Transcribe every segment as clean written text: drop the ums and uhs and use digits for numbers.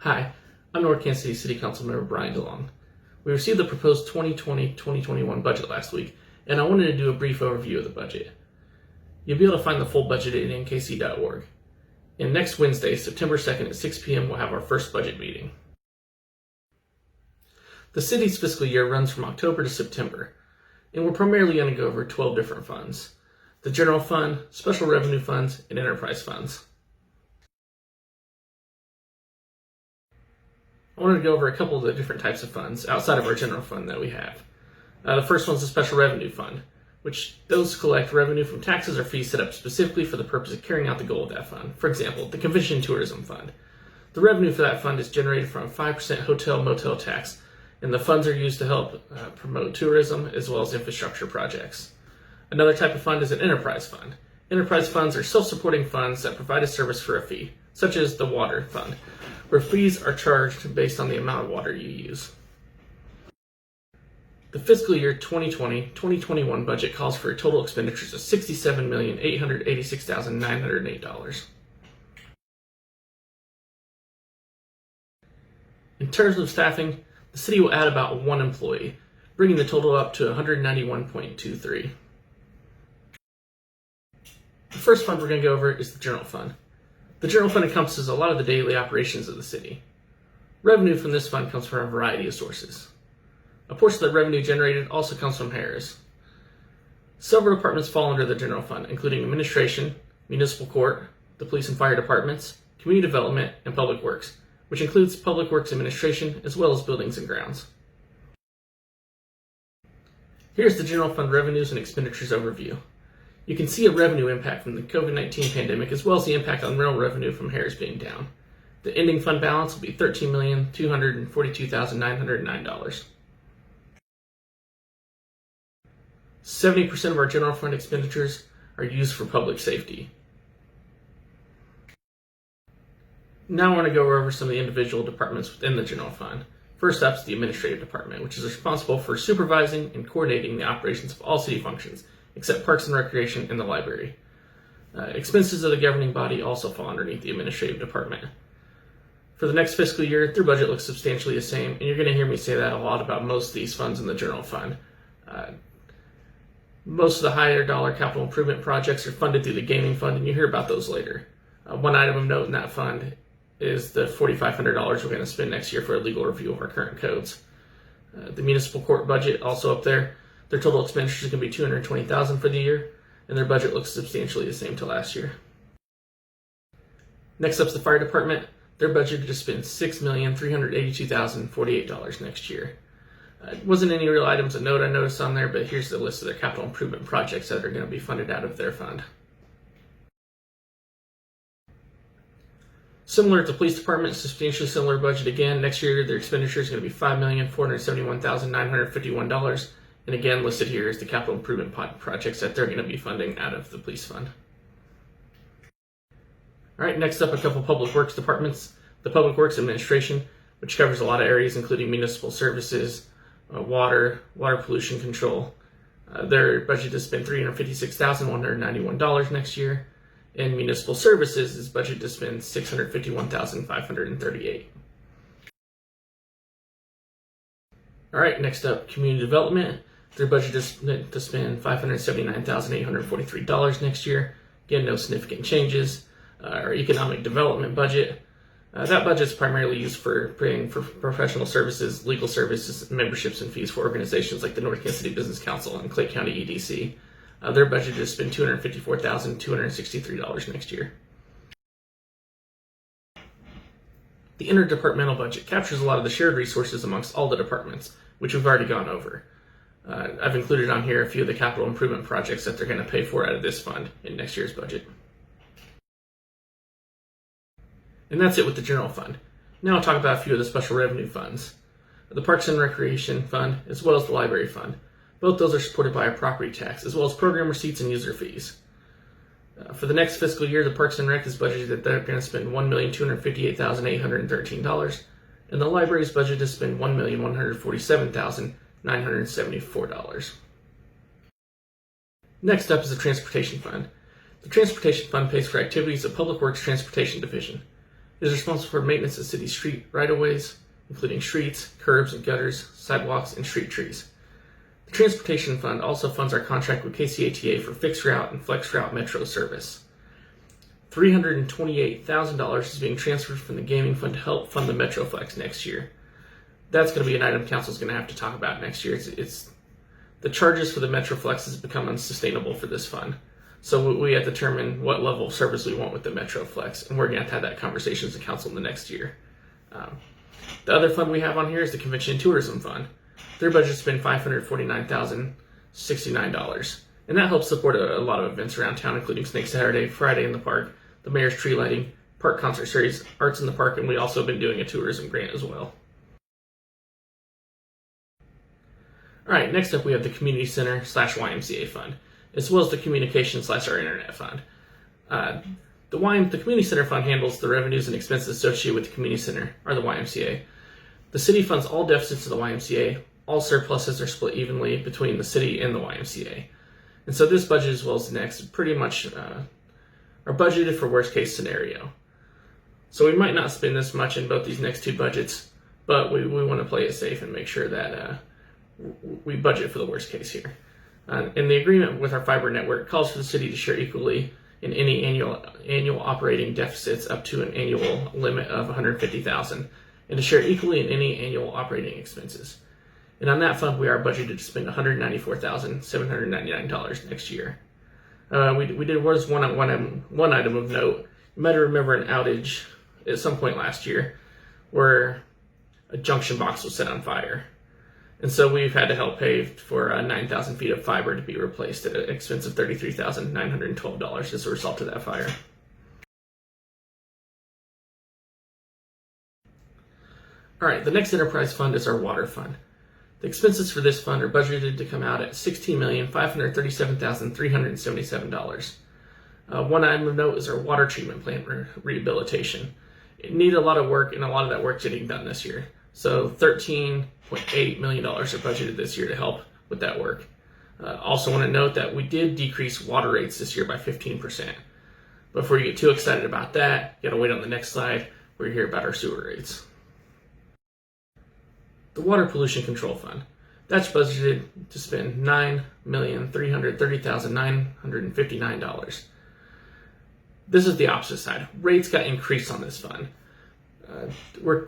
Hi, I'm North Kansas City City Council member Brian DeLong. We received the proposed 2020-2021 budget last week, and I wanted to do a brief overview of the budget. You'll be able to find the full budget at nkc.org. And next Wednesday, September 2nd at 6 p.m., we'll have our first budget meeting. The city's fiscal year runs from October to September, and we're primarily going to go over 12 different funds: the general fund, special revenue funds, and enterprise funds. I wanted to go over a couple of the different types of funds outside of our general fund that we have. The first one's the special revenue fund, which those collect revenue from taxes or fees set up specifically for the purpose of carrying out the goal of that fund. For example, the Convention and Tourism Fund. The revenue for that fund is generated from a 5% hotel-motel tax, and the funds are used to help promote tourism as well as infrastructure projects. Another type of fund is an enterprise fund. Enterprise funds are self-supporting funds that provide a service for a fee, such as the water fund, where fees are charged based on the amount of water you use. The fiscal year 2020-2021 budget calls for total expenditures of $67,886,908. In terms of staffing, the city will add about one employee, bringing the total up to 191.23. The first fund we're going to go over is the general fund. The general fund encompasses a lot of the daily operations of the city. Revenue from this fund comes from a variety of sources. A portion of the revenue generated also comes from Harris. Several departments fall under the general fund, including administration, municipal court, the police and fire departments, community development, and public works, which includes public works administration as well as buildings and grounds. Here's the general fund revenues and expenditures overview. You can see a revenue impact from the COVID-19 pandemic as well as the impact on rental revenue from Harris being down. The ending fund balance will be $13,242,909. 70% of our general fund expenditures are used for public safety. Now I want to go over some of the individual departments within the general fund. First up is the administrative department, which is responsible for supervising and coordinating the operations of all city functions, except Parks and Recreation and the library. Expenses of the governing body also fall underneath the administrative department. For the next fiscal year, their budget looks substantially the same, and you're going to hear me say that a lot about most of these funds in the general fund. Most of the higher dollar capital improvement projects are funded through the gaming fund, and you hear about those later. One item of note in that fund is the $4,500 we're going to spend next year for a legal review of our current codes. The municipal court budget also up there. Their total expenditures are going to be $220,000 for the year, and their budget looks substantially the same to last year. Next up is the fire department. Their budget is to spend $6,382,048 next year. Wasn't any real items of note I noticed on there, but here's the list of their capital improvement projects that are going to be funded out of their fund. Similar to the police department, substantially similar budget again. Next year, their expenditure is going to be $5,471,951. And again, listed here is the capital improvement projects that they're going to be funding out of the police fund. All right, next up, a couple public works departments. The Public Works Administration, which covers a lot of areas, including municipal services, water pollution control. Their budget is spend $356,191 next year. And municipal services is budgeted to spend $651,538. All right, next up, community development. Their budget is to spend $579,843 next year. Again, no significant changes. Our economic development budget. That budget is primarily used for paying for professional services, legal services, memberships, and fees for organizations like the North Kansas City Business Council and Clay County EDC. Their budget is to spend $254,263 next year. The interdepartmental budget captures a lot of the shared resources amongst all the departments, which we've already gone over. I've included on here a few of the capital improvement projects that they're going to pay for out of this fund in next year's budget. And that's it with the general fund. Now I'll talk about a few of the special revenue funds. The Parks and Recreation Fund, as well as the Library Fund. Both those are supported by a property tax, as well as program receipts and user fees. For the next fiscal year, the Parks and Rec is budgeted that they're going to spend $1,258,813, and the library's budget is to spend $1,147,974. Next up is the Transportation Fund. The Transportation Fund pays for activities of Public Works Transportation Division. It is responsible for maintenance of city street right-of-ways, including streets, curbs and gutters, sidewalks, and street trees. The Transportation Fund also funds our contract with KCATA for fixed route and flex route metro service. $328,000 is being transferred from the Gaming Fund to help fund the MetroFlex next year. That's going to be an item council is going to have to talk about next year. It's the charges for the MetroFlex has become unsustainable for this fund. So we have to determine what level of service we want with the MetroFlex, and we're going to have that conversation as a council in the next year. The other fund we have on here is the Convention and Tourism Fund. Their budget's been $549,069, and that helps support a lot of events around town, including Snake Saturday, Friday in the Park, the Mayor's Tree Lighting, Park Concert Series, Arts in the Park, and we also have been doing a tourism grant as well. All right, next up we have the Community Center / YMCA Fund, as well as the Communication / our Internet Fund. The Community Center Fund handles the revenues and expenses associated with the Community Center, or the YMCA. The city funds all deficits of the YMCA. All surpluses are split evenly between the city and the YMCA. And so this budget, as well as the next, pretty much are budgeted for worst case scenario. So we might not spend this much in both these next two budgets, but we want to play it safe and make sure that we budget for the worst case here. And the agreement with our fiber network calls for the city to share equally in any annual operating deficits up to an annual limit of $150,000, and to share equally in any annual operating expenses. And on that fund, we are budgeted to spend $194,799 next year. We did one item of note. You might remember an outage at some point last year where a junction box was set on fire. And so we've had to help pay for 9,000 feet of fiber to be replaced at an expense of $33,912 as a result of that fire. All right, the next enterprise fund is our water fund. The expenses for this fund are budgeted to come out at $16,537,377. One item of note is our water treatment plant rehabilitation. It needed a lot of work, and a lot of that work getting done this year. So $13.8 million are budgeted this year to help with that work. Also want to note that we did decrease water rates this year by 15%. Before you get too excited about that, you got to wait on the next slide where you hear about our sewer rates. The Water Pollution Control Fund. That's budgeted to spend $9,330,959. This is the opposite side. Rates got increased on this fund.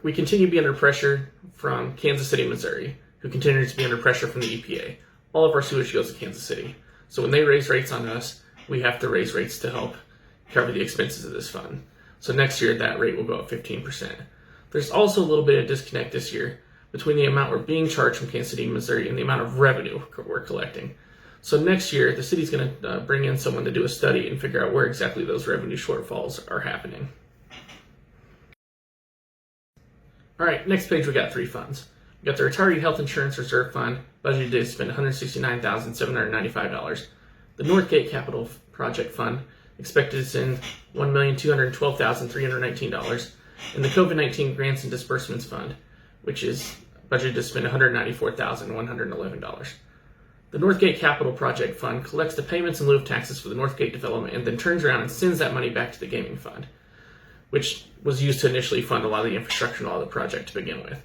We continue to be under pressure from Kansas City, Missouri, who continues to be under pressure from the EPA. All of our sewage goes to Kansas City. So when they raise rates on us, we have to raise rates to help cover the expenses of this fund. So next year, that rate will go up 15%. There's also a little bit of disconnect this year between the amount we're being charged from Kansas City, Missouri, and the amount of revenue we're collecting. So next year, the city's going to bring in someone to do a study and figure out where exactly those revenue shortfalls are happening. All right, next page, we got three funds. We got the Retiree Health Insurance Reserve Fund, budgeted to spend $169,795. The Northgate Capital Project Fund, expected to spend $1,212,319. And the COVID-19 Grants and Disbursements Fund, which is budgeted to spend $194,111. The Northgate Capital Project Fund collects the payments in lieu of taxes for the Northgate development and then turns around and sends that money back to the gaming fund, which was used to initially fund a lot of the infrastructure and all the project to begin with.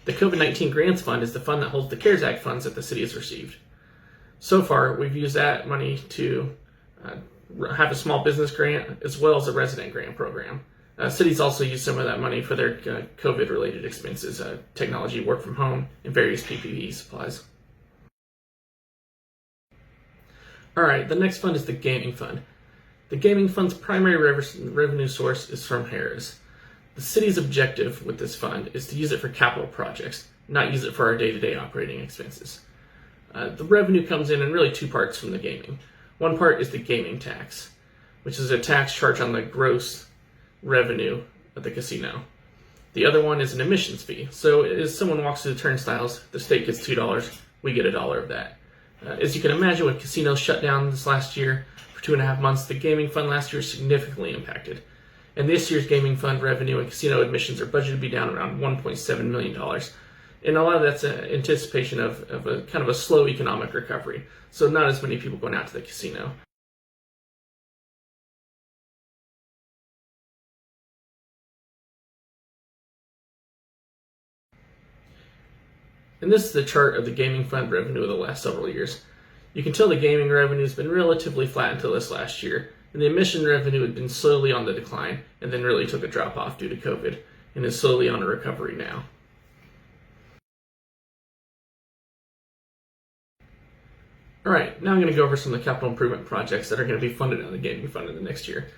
The COVID-19 Grants Fund is the fund that holds the CARES Act funds that the city has received. So far, we've used that money to have a small business grant as well as a resident grant program. Cities also use some of that money for their COVID-related expenses, technology, work from home, and various PPE supplies. All right, the next fund is the Gaming Fund. The Gaming Fund's primary revenue source is from Harrah's. The city's objective with this fund is to use it for capital projects, not use it for our day-to-day operating expenses. The revenue comes in really two parts from the gaming. One part is the gaming tax, which is a tax charged on the gross revenue of the casino. The other one is an admissions fee. So as someone walks through the turnstiles, the state gets $2, we get $1 of that. As you can imagine, when casinos shut down this last year for 2.5 months, the gaming fund last year was significantly impacted. And this year's gaming fund revenue and casino admissions are budgeted to be down around $1.7 million. And a lot of that's an anticipation of a kind of a slow economic recovery. So not as many people going out to the casino. And this is the chart of the gaming fund revenue of the last several years. You can tell the gaming revenue has been relatively flat until this last year, and the admission revenue had been slowly on the decline and then really took a drop off due to COVID and is slowly on a recovery now. Alright, now I'm going to go over some of the capital improvement projects that are going to be funded on the gaming fund in the next year.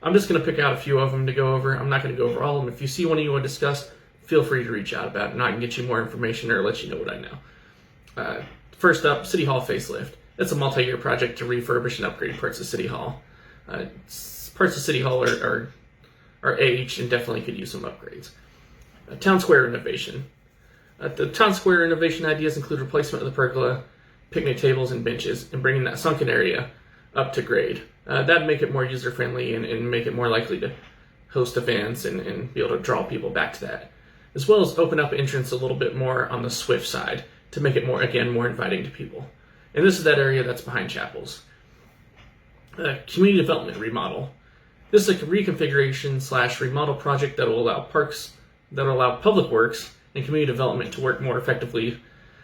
I'm just going to pick out a few of them to go over. I'm not going to go over all of them. If you see one you want to discuss, feel free to reach out about it and I can get you more information or let you know what I know. First up, City Hall facelift. It's a multi-year project to refurbish and upgrade parts of City Hall. Parts of City Hall are aged and definitely could use some upgrades. Town Square renovation. The Town Square renovation ideas include replacement of the pergola, picnic tables and benches, and bringing that sunken area up to grade. That'd make it more user-friendly and make it more likely to host events and be able to draw people back to that. As well as open up entrance a little bit more on the Swift side to make it more inviting to people. And this is that area that's behind chapels. Community development remodel. This is a reconfiguration / remodel project that will allow public works and community development to work more effectively,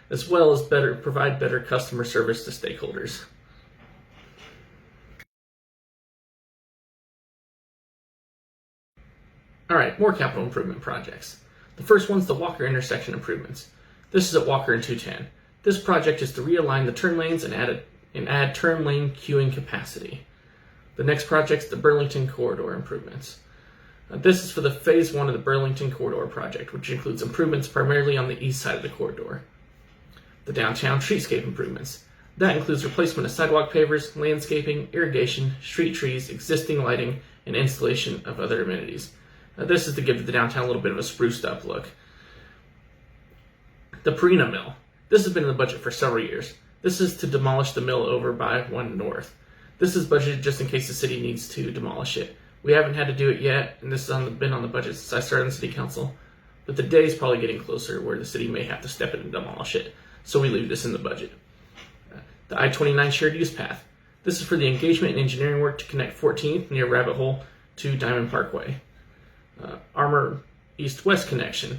as well as provide better customer service to stakeholders. Alright, more capital improvement projects. The first one's the Walker intersection improvements. This is at Walker and 210. This project is to realign the turn lanes and add turn lane queuing capacity. The next project's the Burlington Corridor improvements. This is for the phase 1 of the Burlington Corridor project, which includes improvements primarily on the east side of the corridor. The downtown streetscape improvements. That includes replacement of sidewalk pavers, landscaping, irrigation, street trees, existing lighting, and installation of other amenities. This is to give the downtown a little bit of a spruced up look. The Perina Mill. This has been in the budget for several years. This is to demolish the mill over by 1 North. This is budgeted just in case the city needs to demolish it. We haven't had to do it yet, and this has been on the budget since I started on City Council. But the day is probably getting closer where the city may have to step in and demolish it, so we leave this in the budget. The I-29 shared use path. This is for the engagement and engineering work to connect 14th near Rabbit Hole to Diamond Parkway. Armour East-West connection.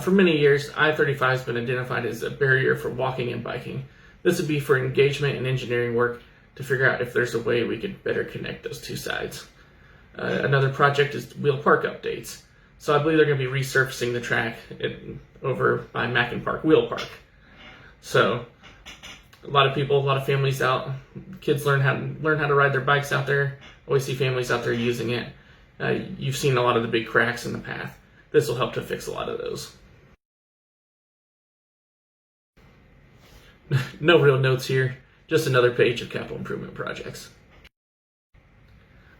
For many years, I-35 has been identified as a barrier for walking and biking. This would be for engagement and engineering work to figure out if there's a way we could better connect those two sides. Another project is Wheel Park updates. So I believe they're going to be resurfacing the track over by Mackin Park, Wheel Park. So a lot of families out, kids learn how to ride their bikes out there. Always see families out there using it. You've seen a lot of the big cracks in the path. This will help to fix a lot of those. No real notes here, just another page of capital improvement projects.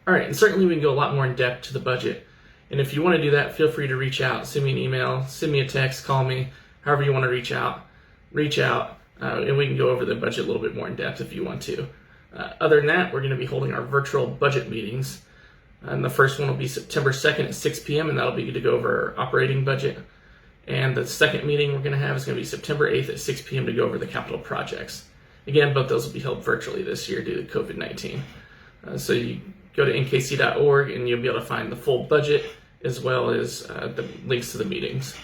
Alright, and certainly we can go a lot more in depth to the budget. And if you want to do that, feel free to reach out, send me an email, send me a text, call me, however you want to reach out, and we can go over the budget a little bit more in depth if you want to. Other than that, we're going to be holding our virtual budget meetings. And the first one will be September 2nd at 6 p.m. and that'll be to go over our operating budget. And the second meeting we're going to have is going to be September 8th at 6 p.m. to go over the capital projects. Again, both those will be held virtually this year due to COVID-19. So you go to nkc.org and you'll be able to find the full budget as well as the links to the meetings.